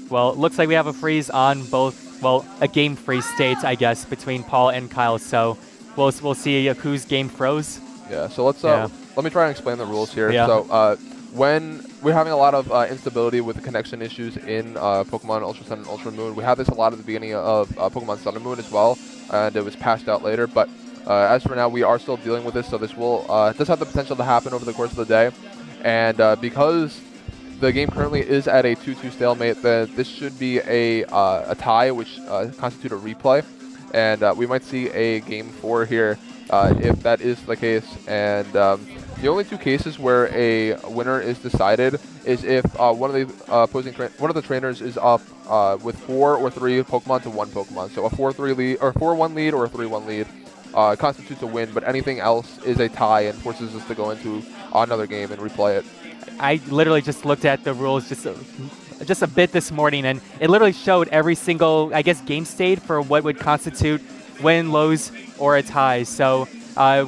Well, it looks like we have a freeze on both. Well, a game freeze state, I guess, between Paul and Kyle. So we'll see whose game froze. Yeah. So let's let me try and explain the rules here. Yeah. So when we're having a lot of instability with the connection issues in Pokemon Ultra Sun and Ultra Moon, we had this a lot at the beginning of Pokemon Sun and Moon as well, and it was patched out later. But as for now, we are still dealing with this, so this will does have the potential to happen over the course of the day. And because the game currently is at a 2-2 stalemate, then this should be a tie, which constitute a replay. And we might see a Game 4 here if that is the case. And the only two cases where a winner is decided is if one of the trainers is up with 4 or 3 Pokemon to 1 Pokemon. So a 4-3 lead, or 4-1 lead, or a 3-1 lead. constitutes a win, but anything else is a tie and forces us to go into another game and replay it. I literally just looked at the rules just a bit this morning, and it literally showed every single, I guess, game state for what would constitute win, lose, or a tie. So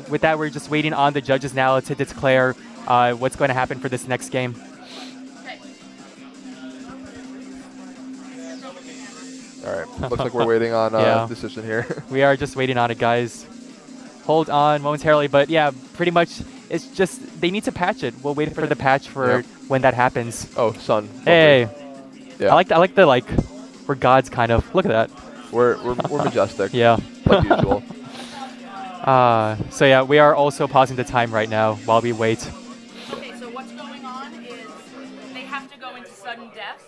with that, we're just waiting on the judges now to declare what's going to happen for this next game. All right, looks like we're waiting on a decision here. We are just waiting on it, guys. Hold on momentarily, but yeah, pretty much it's just they need to patch it. We'll wait for the patch for when that happens. Oh, sun. Hey, yeah. I like the we're gods kind of. Look at that. We're majestic. Yeah. Like usual. So yeah, we are also pausing the time right now while we wait. Okay, so what's going on is they have to go into sudden death,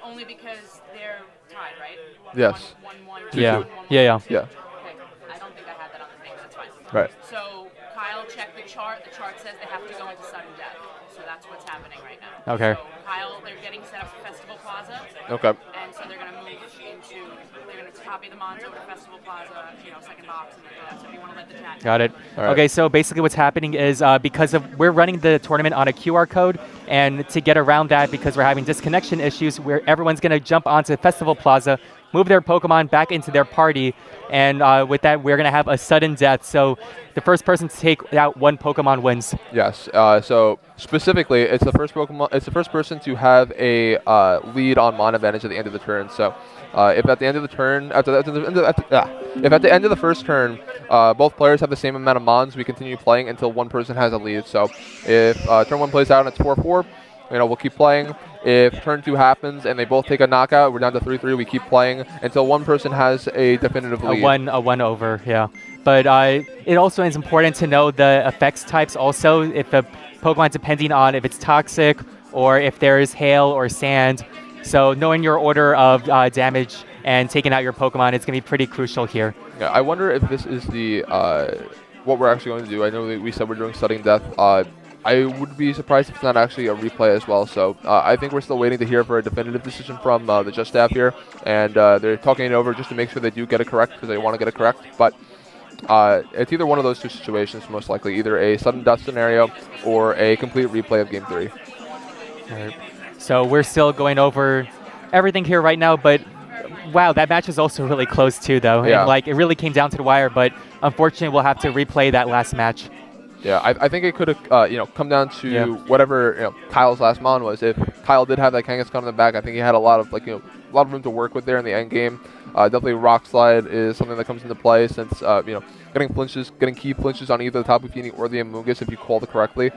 only because they're tied, right? Yes. 1-1. Yeah. 1-1. Yeah. Okay, I don't think I had that on the thing, but that's fine. Right. So Kyle checked the chart. The chart says they have to go into sudden death. So that's what's happening right now. Okay. So Kyle, they're getting set up for Festival Plaza. Okay. And so they're going to move into, they're going to copy the Mons over to Festival Plaza, second box, and then so if you want to let the chat know. Got it. Right. Okay, so basically what's happening is because we're running the tournament on a QR code, and to get around that, because we're having disconnection issues, where everyone's going to jump onto Festival Plaza, move their Pokemon back into their party, and with that, we're going to have a sudden death. So the first person to take out one Pokemon wins. Yes. So specifically, it's the first Pokemon. It's the first person to have a lead on Mon advantage at the end of the turn. So if at the end of the turn, if at the end of the first turn, both players have the same amount of Mons, we continue playing until one person has a lead. So if turn 1 plays out and it's 4-4, we'll keep playing. If turn 2 happens and they both take a knockout, we're down to 3-3. We keep playing until one person has a definitive lead. A one over, yeah. But it also is important to know the effects types also. If the Pokemon, depending on if it's toxic or if there's hail or sand. So knowing your order of damage and taking out your Pokemon is going to be pretty crucial here. Yeah, I wonder if this is the what we're actually going to do. I know that we said we're doing sudden death. I would be surprised if it's not actually a replay as well. So I think we're still waiting to hear for a definitive decision from the judge staff here. And they're talking it over just to make sure they do get it correct because they want to get it correct. But it's either one of those two situations, most likely. Either a sudden death scenario or a complete replay of Game 3. All right. So we're still going over everything here right now. But, wow, that match is also really close too, though. Yeah. And, it really came down to the wire. But, unfortunately, we'll have to replay that last match. Yeah, I think it could have, come down to whatever Kyle's last Mon was. If Kyle did have that Kangaskhan in the back, I think he had a lot of a lot of room to work with there in the end game. Definitely Rock Slide is something that comes into play since getting key flinches on either the Tapu Fini or the Amoonguss if you called it correctly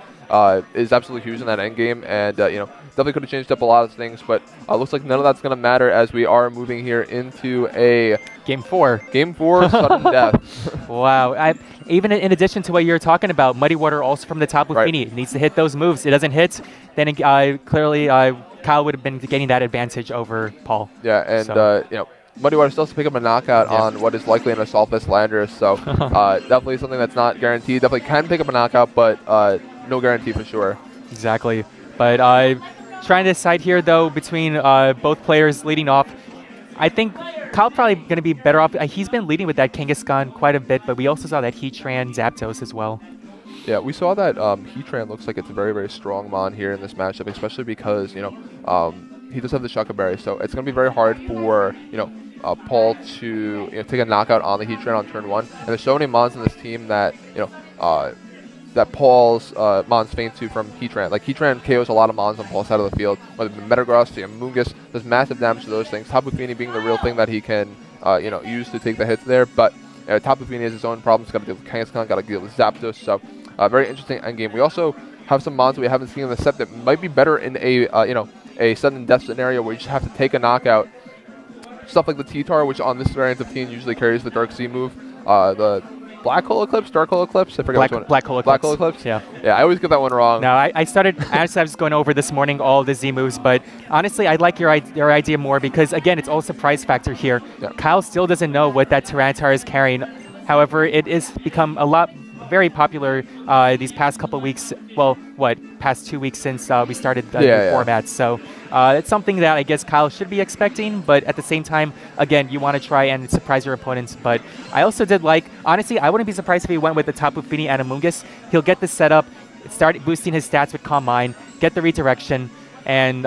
is absolutely huge in that end game, and definitely could have changed up a lot of things. But looks like none of that's going to matter as we are moving here into a Game 4. Game 4 sudden death. Wow. Even in addition to what you're talking about, Muddy Water also from the Tapu Fini needs to hit those moves. It doesn't hit, then clearly Kyle would have been getting that advantage over Paul. Yeah, and Muddy Water still has to pick up a knockout on what is likely an Assaultless Landorus, so definitely something that's not guaranteed. Definitely can pick up a knockout, but no guarantee for sure. Exactly. But trying to decide here, though, between both players leading off, I think Kyle probably going to be better off. He's been leading with that Kangaskhan quite a bit, but we also saw that Heatran Zapdos as well. Yeah, we saw that Heatran looks like it's a very, very strong Mon here in this matchup, especially because, he does have the Shucka Berry, so it's going to be very hard for, Paul to take a knockout on the Heatran on turn 1. And there's so many Mons in this team that, that Paul's Mons faint to from Heatran. Like, Heatran KOs a lot of Mons on Paul's side of the field, whether it be Metagross, the Amoonguss, does massive damage to those things. Tapu Fini being the real thing that he can, use to take the hits there. But Tapu Fini has his own problems. Got to deal with Kangaskhan, got to deal with Zapdos. So, very interesting endgame. We also have some Mons we haven't seen in the set that might be better in a sudden death scenario where you just have to take a knockout. Stuff like the T-Tar, which on this variant of Teen usually carries the Dark Z move. The Black Hole Eclipse, Dark Hole Eclipse? I forget which one. Black Hole Eclipse. Black Hole Eclipse? Yeah. Yeah, I always get that one wrong. No, I was going over this morning all the Z moves, but honestly, I like your idea more because, again, it's all surprise factor here. Yeah. Kyle still doesn't know what that Tyranitar is carrying. However, it is become a lot very popular these past couple weeks. Well, past 2 weeks since we started the new format. So it's something that I guess Kyle should be expecting. But at the same time, again, you want to try and surprise your opponents. But I also did honestly, I wouldn't be surprised if he went with the Tapu Fini and Amoonguss. He'll get this set up, start boosting his stats with Calm Mind, get the redirection, and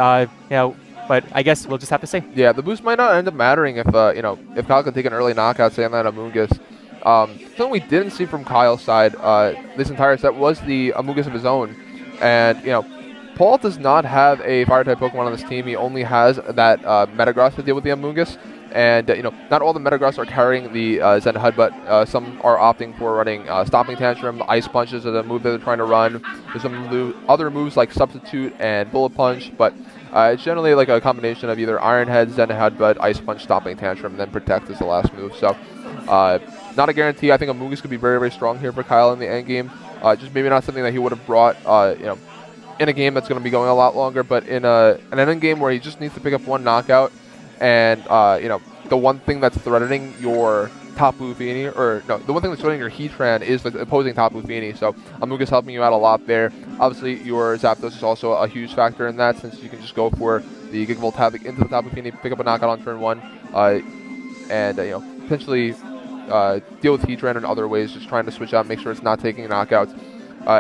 but I guess we'll just have to see. Yeah, the boost might not end up mattering if if Kyle can take an early knockout, say on that Amoonguss. Something we didn't see from Kyle's side this entire set was the Amoonguss of his own, and Paul does not have a Fire-type Pokemon on this team. He only has that Metagross to deal with the Amoonguss, and not all the Metagross are carrying the Zen Headbutt. Some are opting for running Stomping Tantrum, Ice Punches is a move that they're trying to run. There's some other moves like Substitute and Bullet Punch, but it's generally like a combination of either Iron Head, Zen Headbutt, Ice Punch, Stomping Tantrum, and then Protect is the last move. So, not a guarantee. I think Amoonguss could be very, very strong here for Kyle in the end game. Just maybe not something that he would have brought, in a game that's going to be going a lot longer. But in an end game where he just needs to pick up one knockout, and the one thing that's threatening your Tapu Fini, or no, the one thing that's threatening your Heatran is the opposing Tapu Fini. So Amoonguss helping you out a lot there. Obviously, your Zapdos is also a huge factor in that, since you can just go for the Gigavolt Havoc into the Tapu Fini, pick up a knockout on turn 1, and potentially deal with Heatran in other ways, just trying to switch out, make sure it's not taking knockouts.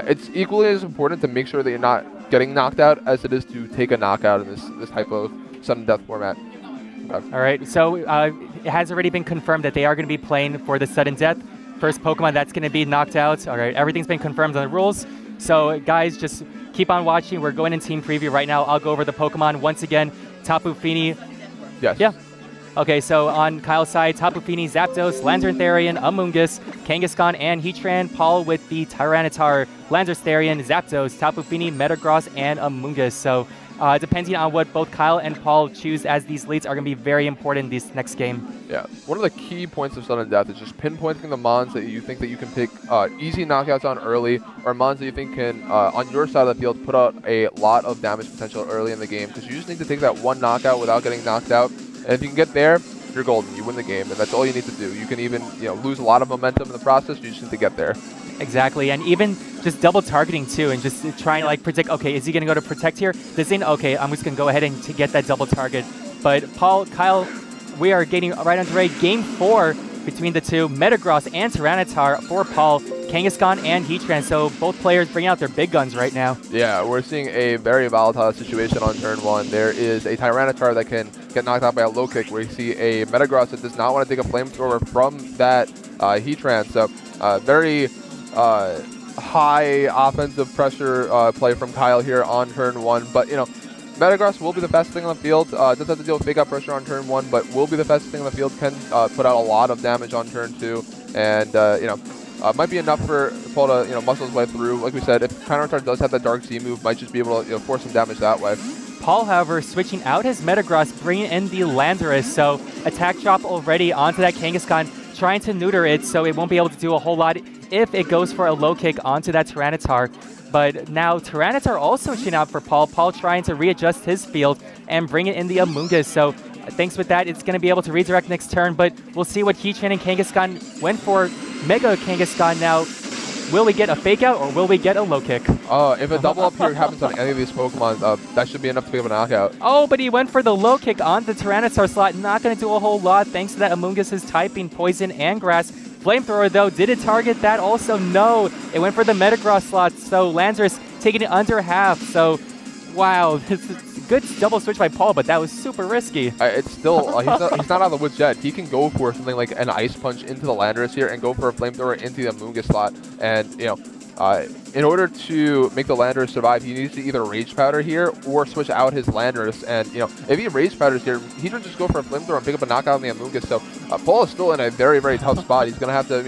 It's equally as important to make sure that you're not getting knocked out as it is to take a knockout in this type of sudden death format. All right, so it has already been confirmed that they are going to be playing for the sudden death. First Pokemon that's going to be knocked out. All right, everything's been confirmed on the rules. So guys, just keep on watching. We're going in team preview right now. I'll go over the Pokemon once again. Tapu Fini. Yes. Yeah. Okay, so on Kyle's side, Tapu Fini, Zapdos, Lantern Therian, Amoonguss, Kangaskhan, and Heatran. Paul with the Tyranitar, Lantern Therian, Zapdos, Tapu Fini, Metagross, and Amoonguss. So depending on what both Kyle and Paul choose as these leads are going to be very important in this next game. Yeah, one of the key points of Sudden Death is just pinpointing the Mons that you think that you can pick easy knockouts on early, or Mons that you think can, on your side of the field, put out a lot of damage potential early in the game, because you just need to take that one knockout without getting knocked out. And if you can get there, you're golden. You win the game, and that's all you need to do. You can even lose a lot of momentum in the process. You just need to get there. Exactly, and even just double targeting too, and just trying to predict, okay, is he going to go to Protect here? This thing, okay, I'm just going to go ahead and to get that double target. But Paul, Kyle, we are getting right underway. Game 4 between the two, Metagross and Tyranitar for Paul, Kangaskhan and Heatran. So both players bringing out their big guns right now. Yeah, we're seeing a very volatile situation on turn 1. There is a Tyranitar that can get knocked out by a low kick, where you see a Metagross that does not want to take a flamethrower from that Heatran. So very high offensive pressure play from Kyle here on turn 1. But Metagross will be the fastest thing on the field. Does have to deal with fake out pressure on turn 1, but will be the fastest thing on the field. Can put out a lot of damage on turn 2, and might be enough for Paul to muscle his way through. Like we said, if Tyranitar does have that Dark Z move, might just be able to force some damage that way. Paul, however, switching out his Metagross, bringing in the Landorus. So attack drop already onto that Kangaskhan, trying to neuter it so it won't be able to do a whole lot if it goes for a low kick onto that Tyranitar. But now Tyranitar also switching out for Paul. Paul trying to readjust his field and bring it in the Amoonguss. So thanks with that, it's going to be able to redirect next turn. But we'll see what Heatran and Kangaskhan went for. Mega Kangaskhan now. Will we get a fake out or will we get a low kick? If a double up here happens on any of these Pokemon, that should be enough to pick up a knockout. Oh, but he went for the low kick on the Tyranitar slot. Not going to do a whole lot thanks to that Amoonguss' typing, Poison, and Grass. Flamethrower, though, did it target that? Also, no. It went for the Metagross slot, so Landorus taking it under half. So, wow, this is a good double switch by Paul, but that was super risky. It's still, he's not out of the woods yet. He can go for something like an Ice Punch into the Landorus here and go for a Flamethrower into the Amoonguss slot. And, in order to make the Landorus survive, he needs to either Rage Powder here or switch out his Landorus. And, if he Rage Powders here, he can just go for a Flamethrower and pick up a knockout on the Amoonguss. So, Paul is still in a very, very tough spot. He's going to have to,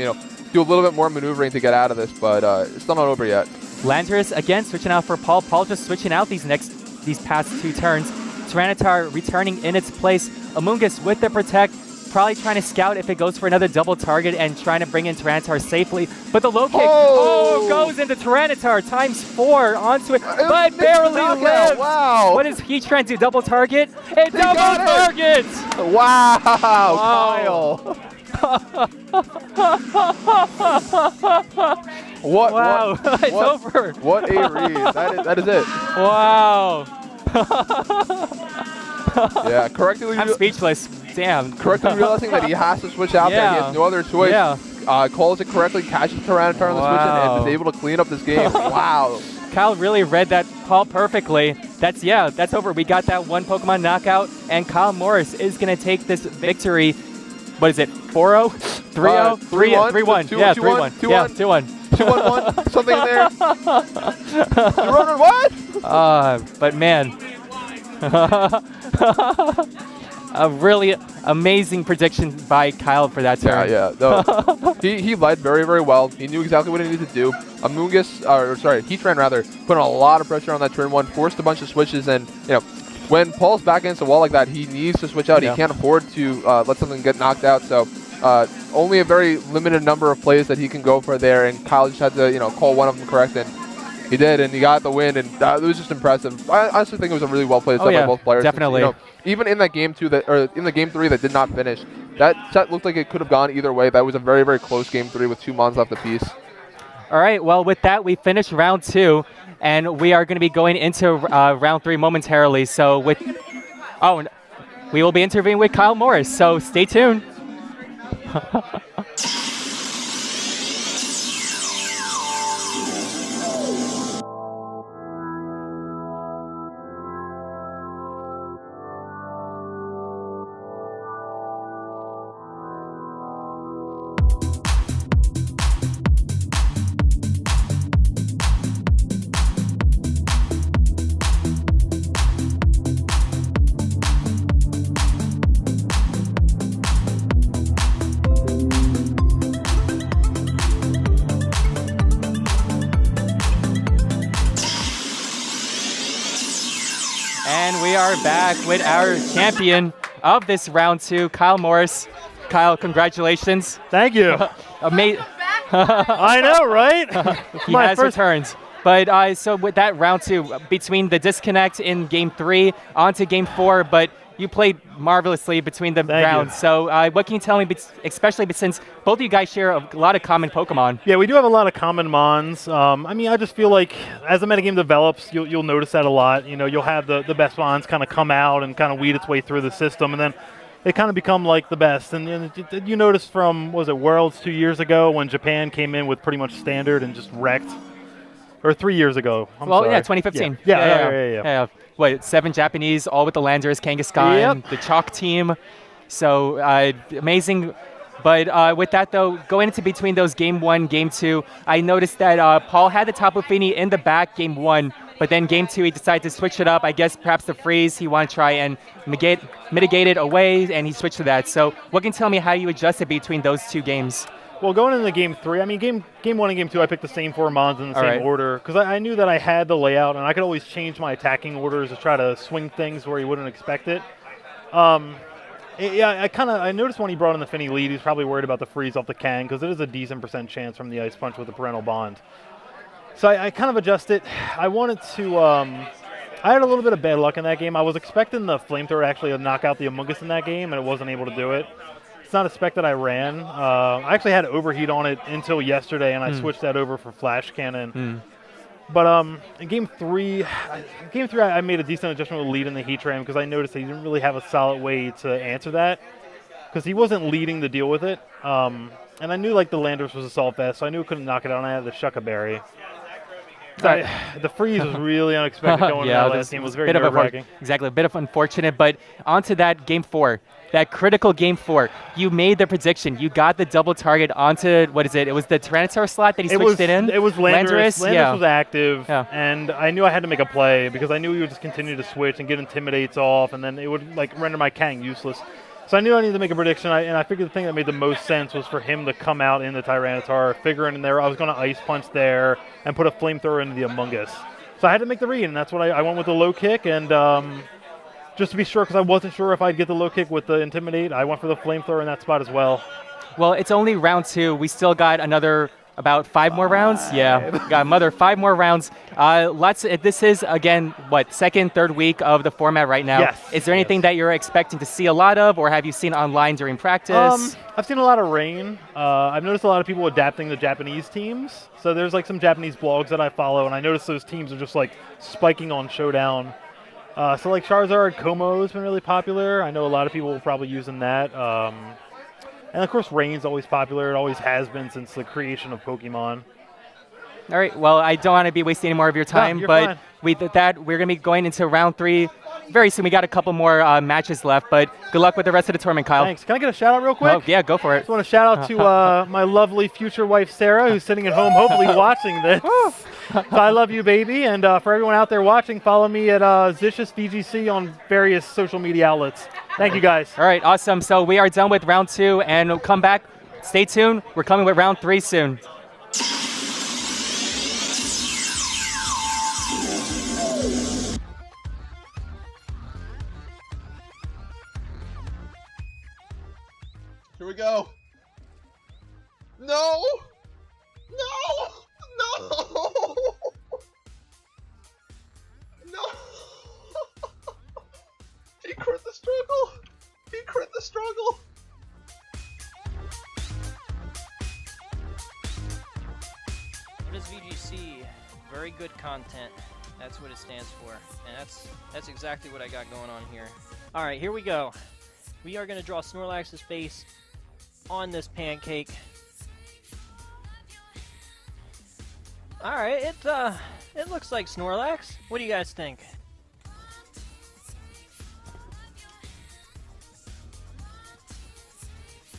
do a little bit more maneuvering to get out of this, but it's still not over yet. Landorus, again, switching out for Paul. Paul just switching out these past 2 turns. Tyranitar returning in its place. Amoonguss with the Protect. Probably trying to scout if it goes for another double target and trying to bring in Tyranitar safely. But the low kick, goes into Tyranitar ×4 onto it, but barely lives. Wow. What does Heatran do? Double target? It double targets! Wow, Kyle. What? Wow, What, it's what, over. What a read. That is it. Wow. Yeah, correctly. I'm speechless. Damn. Correctly realizing that he has to switch out there. He Yeah. has no other choice. Yeah. Calls it correctly, catches Tyranitar on the switch and is able to clean up this game. Wow. Kyle really read that call perfectly. That's over. We got that one Pokemon knockout, and Kyle Morris is going to take this victory. What is it? 4-0? 3-0? 3-1. 2-1. Yeah, 2-1. 3-1. Yeah, 2-1. 2-1-1. Something in there. You running what? But man, a really amazing prediction by Kyle for that turn. Yeah. No, he led very, very well. He knew exactly what he needed to do. Heatran rather, put a lot of pressure on that turn one, forced a bunch of switches, and when Paul's back against the wall like that, he needs to switch out. Yeah. He can't afford to let something get knocked out. So only a very limited number of plays that he can go for there, and Kyle just had to call one of them correct, and he did, and he got the win, and it was just impressive. I honestly think it was a really well played set by both players. Definitely. Since, even in that game in the game 3 that did not finish, that set looked like it could have gone either way. That was a very, very close game 3 with 2 mons left apiece. All right, well, with that, we finished round 2, and we are going to be going into round 3 momentarily. So we will be interviewing with Kyle Morris, so stay tuned. And we are back with our champion of this round 2, Kyle Morris. Kyle, congratulations. Thank you. I know, right? He has returned. But so with that round 2, between the disconnect in game 3 onto game 4, but you played marvelously between the rounds. So what can you tell me, especially since both of you guys share a lot of common Pokemon? Yeah, we do have a lot of common mons. I just feel like as the metagame develops, you'll notice that a lot. You'll have the best mons kind of come out and kind of weed its way through the system, and then they kind of become like the best. And you notice from, Worlds 2 years ago when Japan came in with pretty much standard and just wrecked? Or 3 years ago. I'm sorry. 2015. Yeah. What, 7 Japanese, all with the Landers, Kangaskhan, the Chalk team. So amazing. But with that, though, going into between those game 1, game 2, I noticed that Paul had the Tapu Fini in the back game 1, but then game 2 he decided to switch it up. I guess perhaps the freeze, he wanted to try and mitigate it away, and he switched to that. So what can you tell me how you adjusted between those 2 games? Well, going into game 3, game 1 and game 2, I picked the same 4 mons in the same order because I knew that I had the layout and I could always change my attacking orders to try to swing things where you wouldn't expect it. I noticed when he brought in the Finny lead, he was probably worried about the freeze off the Kang because it is a decent % chance from the Ice Punch with the parental bond. So I kind of adjusted. I wanted to. I had a little bit of bad luck in that game. I was expecting the Flamethrower actually to knock out the Amoonguss in that game, and it wasn't able to do it. It's not a spec that I ran. I actually had Overheat on it until yesterday, and I switched that over for Flash Cannon. But in game 3, I made a decent adjustment with lead in the Heatran because I noticed that he didn't really have a solid way to answer that because he wasn't leading the deal with it. And I knew the Landorus was a Salt Vest, so I knew it couldn't knock it out, and I had the Shucca Berry. The freeze was really unexpected going into that last game. It was very nerve-wracking. Exactly, a bit of unfortunate, but onto that game 4. That critical game 4, you made the prediction. You got the double target onto, what is it? It was the Tyranitar slot that he switched it in? It was Landorus. Landorus was active, and I knew I had to make a play because I knew he would just continue to switch and get Intimidates off, and then it would render my Kang useless. So I knew I needed to make a prediction, and I figured the thing that made the most sense was for him to come out in the Tyranitar, figuring in there I was going to Ice Punch there and put a Flamethrower into the Amoonguss. So I had to make the read, and that's what I went with the low kick, and just to be sure, because I wasn't sure if I'd get the low kick with the Intimidate, I went for the Flamethrower in that spot as well. Well, it's only round 2. We still got another About 5 more rounds? Yeah, got another 5 more rounds. This is, again, what, second, third week of the format right now. Yes. Is there anything that you're expecting to see a lot of, or have you seen online during practice? I've seen a lot of rain. I've noticed a lot of people adapting the Japanese teams. So there's like some Japanese blogs that I follow, and I noticed those teams are just like spiking on Showdown. So like Charizard, Como has been really popular. I know a lot of people will probably using that. And of course, rain's always popular. It always has been since the creation of Pokemon. All right, well, I don't want to be wasting any more of your time, you're but fine. we're going to be going into round 3 very soon. We got a couple more matches left, but good luck with the rest of the tournament, Kyle. Thanks. Can I get a shout out real quick? Oh, yeah, go for it. Just want to shout out to my lovely future wife, Sarah, who's sitting at home hopefully watching this. So I love you, baby. And for everyone out there watching, follow me at Zicious VGC on various social media outlets. Thank you, guys. All right, awesome. So we are done with round 2, and we'll come back. Stay tuned. We're coming with round 3 soon. Here we go. No! No! No! No! He crit the struggle! He crit the struggle! What is VGC? Very good content. That's what it stands for. And that's exactly what I got going on here. Alright, here we go. We are going to draw Snorlax's face on this pancake. Alright, it looks like Snorlax. What do you guys think?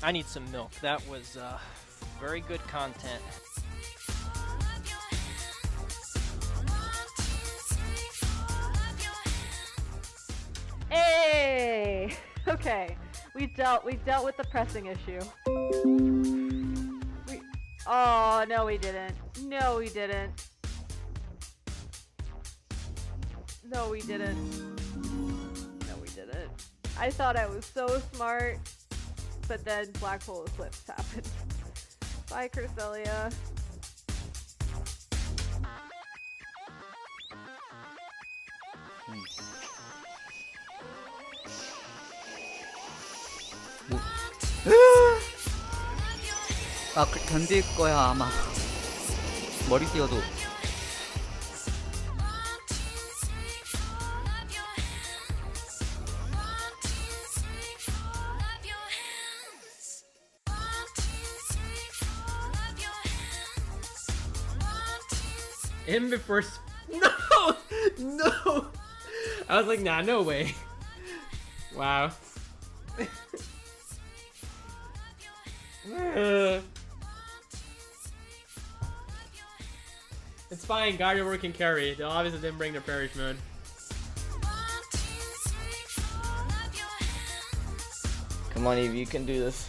I need some milk. That was very good content. Hey! Okay, we dealt with the pressing issue. Oh, no we didn't. No we didn't. No we didn't. No we didn't. I thought I was so smart, but then Black Hole Eclipse happened. Bye, Cresselia. 아, 견딜 거야 아마. 머리 띄어도. Him before. No! No! I was like, nah, no way. Wow. It's fine, Gardevoir can carry. They obviously didn't bring the Perish Moon. Come on, Eve, you can do this.